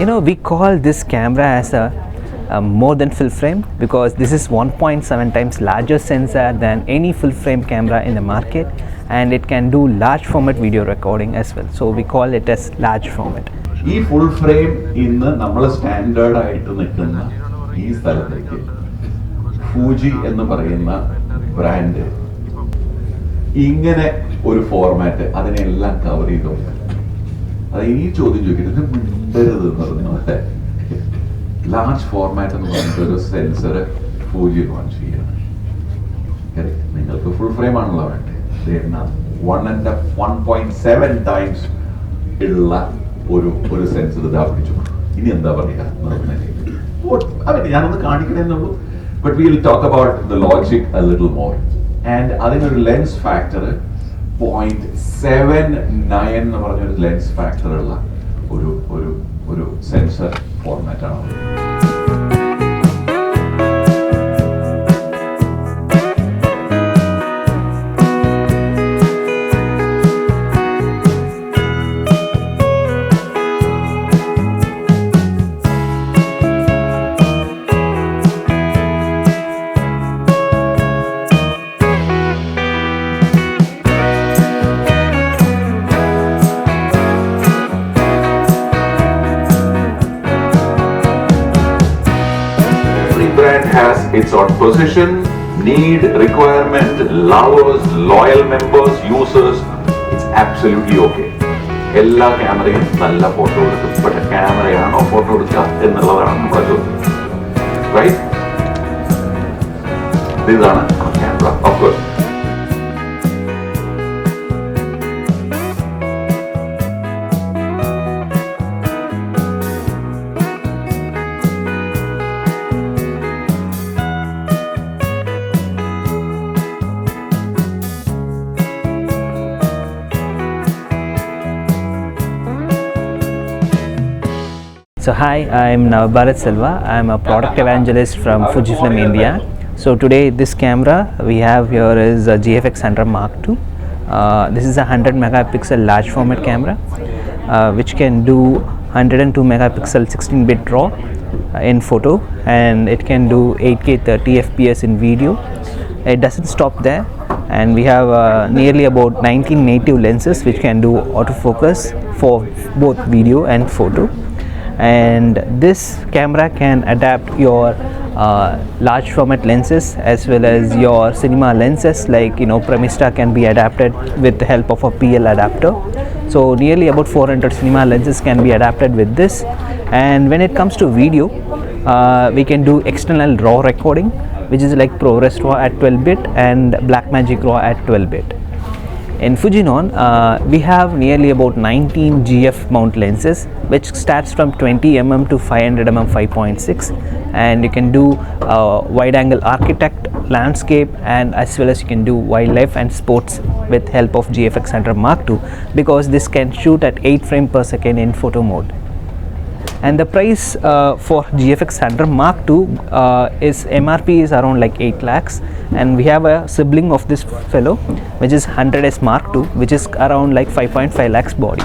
we call this camera as a more than full frame because this is 1.7 times larger sensor than any full frame camera in the market, and it can do large format video recording as well, so we call it as large format. This full frame in the standard is Fuji brand. ഇങ്ങനെ ഒരു format അതിനെല്ലാം cover ചെയ്തു. അത് ഈ ചോദ്യം ചോദിക്കുന്നത് large format എന്ന് പറഞ്ഞിട്ട് ഒരു സെൻസർ ഫൂജി ലോഞ്ച് ചെയ്യണം. നിങ്ങൾക്ക് ഫുൾ ഫ്രെയിം ആണല്ലോ വേണ്ടത്. 1.7 times ഉള്ള ഒരു സെൻസർ ഇതാ പിടിച്ചു. ഇനി എന്താ പറയുക, ഞാനൊന്ന് കാണിക്കണമെന്നുള്ളൂ. But we will talk about the logic a little more. And അതിനൊരു ലെൻസ് ഫാക്ടർ 0.79 എന്ന് പറഞ്ഞൊരു ലെൻസ് ഫാക്ടർ ഉള്ള ഒരു സെൻസർ ഫോർമാറ്റ് ആണ്. Has its own position, need, requirement, lovers, loyal members, users. It's absolutely okay. All cameras nalla photo edukkum, but camera yaano photo edukka ennulladana nammala chodyam, right? This is a camera, of course. So hi, I'm Bharat Selva. I'm a product evangelist from FUJIFILM India. So today this camera we have here is a GFX100 II. This is a 100 megapixel large format camera which can do 102 megapixel 16-bit RAW in photo, and it can do 8K 30 FPS in video. It doesn't stop there, and we have nearly about 19 native lenses which can do autofocus for both video and photo. And this camera can adapt your large format lenses as well as your cinema lenses, like Premista can be adapted with the help of a PL adapter. So nearly about 400 cinema lenses can be adapted with this. And when it comes to video, we can do external RAW recording, which is like ProRes RAW at 12-bit and Blackmagic RAW at 12-bit. In Fujinon, we have nearly about 19 GF mount lenses, which starts from 20mm to 500mm 5.6, and you can do wide angle architect, landscape, and as well as you can do wildlife and sports with help of GFX100 II, because this can shoot at 8 frames per second in photo mode. And the price for GFX100 II is MRP is around like 8 lakhs, and we have a sibling of this fellow which is 100S Mark II, which is around like 5.5 lakhs body.